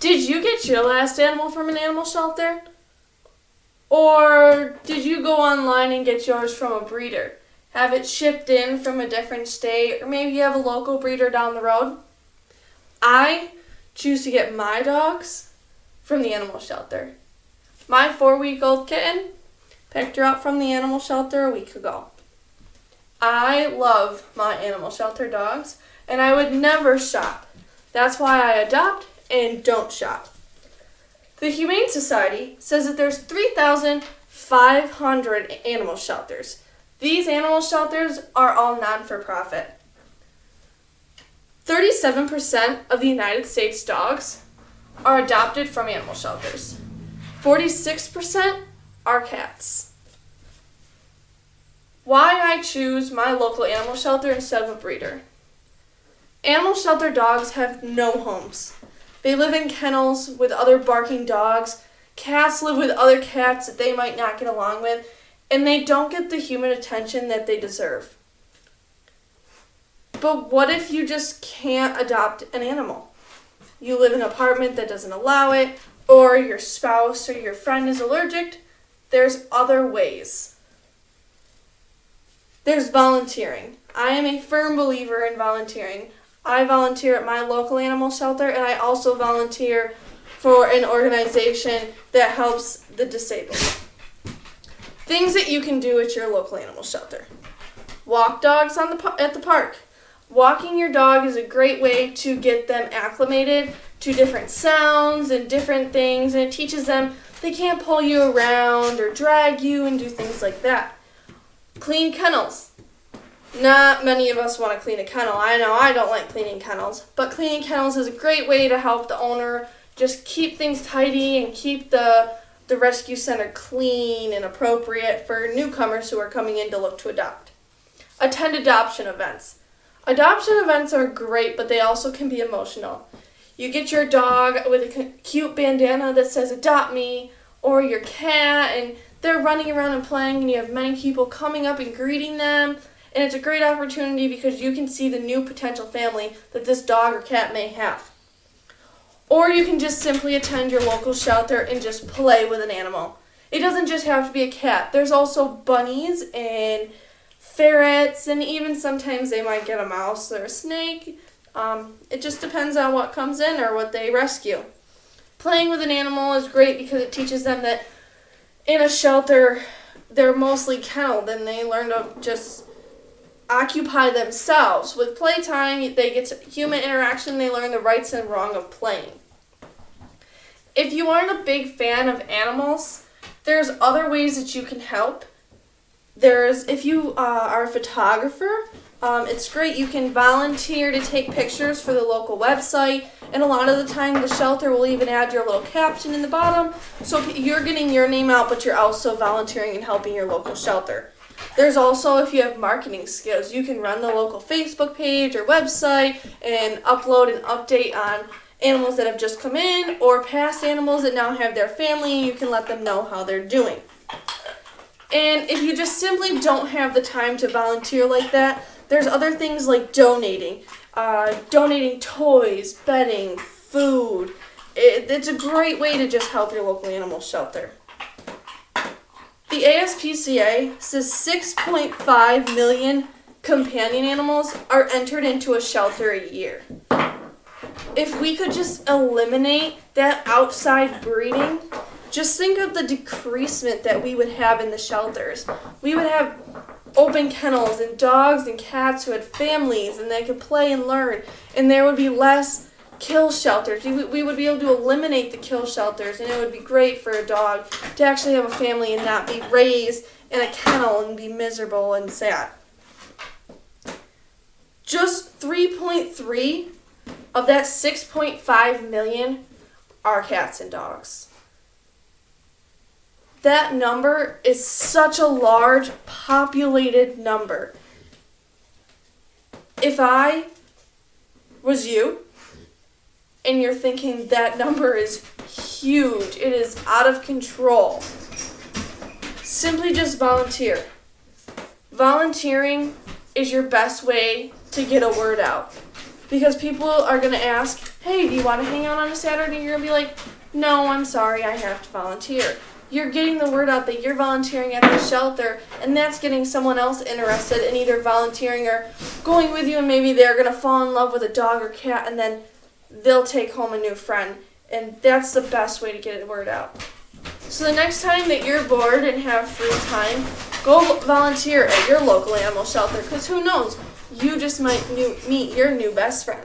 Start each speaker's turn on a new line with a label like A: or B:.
A: Did you get your last animal from an animal shelter? Or did you go online and get yours from a breeder? Have it shipped in from a different state, or maybe you have a local breeder down the road? I choose to get my dogs from the animal shelter. My 4-week-old kitten, picked her up from the animal shelter a week ago. I love my animal shelter dogs, and I would never shop. That's why I adopt and don't shop. The Humane Society says that there's 3,500 animal shelters. These animal shelters are all non-for-profit. 37% of the United States dogs are adopted from animal shelters. 46% are cats. Why I choose my local animal shelter instead of a breeder. Animal shelter dogs have no homes. They live in kennels with other barking dogs. Cats live with other cats that they might not get along with, and they don't get the human attention that they deserve. But what if you just can't adopt an animal? You live in an apartment that doesn't allow it, or your spouse or your friend is allergic. There's other ways. There's volunteering. I am a firm believer in volunteering. I volunteer at my local animal shelter, and I also volunteer for an organization that helps the disabled. Things that you can do at your local animal shelter. Walk dogs at the park. Walking your dog is a great way to get them acclimated to different sounds and different things, and it teaches them they can't pull you around or drag you and do things like that. Clean kennels. Not many of us want to clean a kennel. I know I don't like cleaning kennels, but cleaning kennels is a great way to help the owner just keep things tidy and keep the rescue center clean and appropriate for newcomers who are coming in to look to adopt. Attend adoption events. Adoption events are great, but they also can be emotional. You get your dog with a cute bandana that says "Adopt Me," or your cat, and they're running around and playing, and you have many people coming up and greeting them. And it's a great opportunity because you can see the new potential family that this dog or cat may have. Or you can just simply attend your local shelter and just play with an animal. It doesn't just have to be a cat. There's also bunnies and ferrets, and even sometimes they might get a mouse or a snake. It just depends on what comes in or what they rescue. Playing with an animal is great because it teaches them that in a shelter they're mostly kenneled, and they learn to just occupy themselves. With playtime, they get human interaction, they learn the rights and wrong of playing. If you aren't a big fan of animals, there's other ways that you can help. If you are a photographer, it's great. You can volunteer to take pictures for the local website, and a lot of the time the shelter will even add your little caption in the bottom, so you're getting your name out, but you're also volunteering and helping your local shelter. There's also, if you have marketing skills, you can run the local Facebook page or website and upload and update on animals that have just come in or past animals that now have their family. You can let them know how they're doing. And if you just simply don't have the time to volunteer like that, there's other things like donating toys, bedding, food. It's a great way to just help your local animal shelter. The ASPCA says 6.5 million companion animals are entered into a shelter a year. If we could just eliminate that outside breeding, just think of the decreasement that we would have in the shelters. We would have open kennels and dogs and cats who had families and they could play and learn, and there would be less kill shelters. We would be able to eliminate the kill shelters, and it would be great for a dog to actually have a family and not be raised in a kennel and be miserable and sad. Just 3.3 of that 6.5 million are cats and dogs. That number is such a large populated number. If I was you, and you're thinking that number is huge, it is out of control, simply just volunteer. Volunteering is your best way to get a word out, because people are going to ask, hey, do you want to hang out on a Saturday? You're going to be like, no, I'm sorry, I have to volunteer. You're getting the word out that you're volunteering at the shelter, and that's getting someone else interested in either volunteering or going with you, and maybe they're going to fall in love with a dog or cat, and then they'll take home a new friend. And that's the best way to get the word out. So the next time that you're bored and have free time, go volunteer at your local animal shelter, because who knows, you just might meet your new best friend.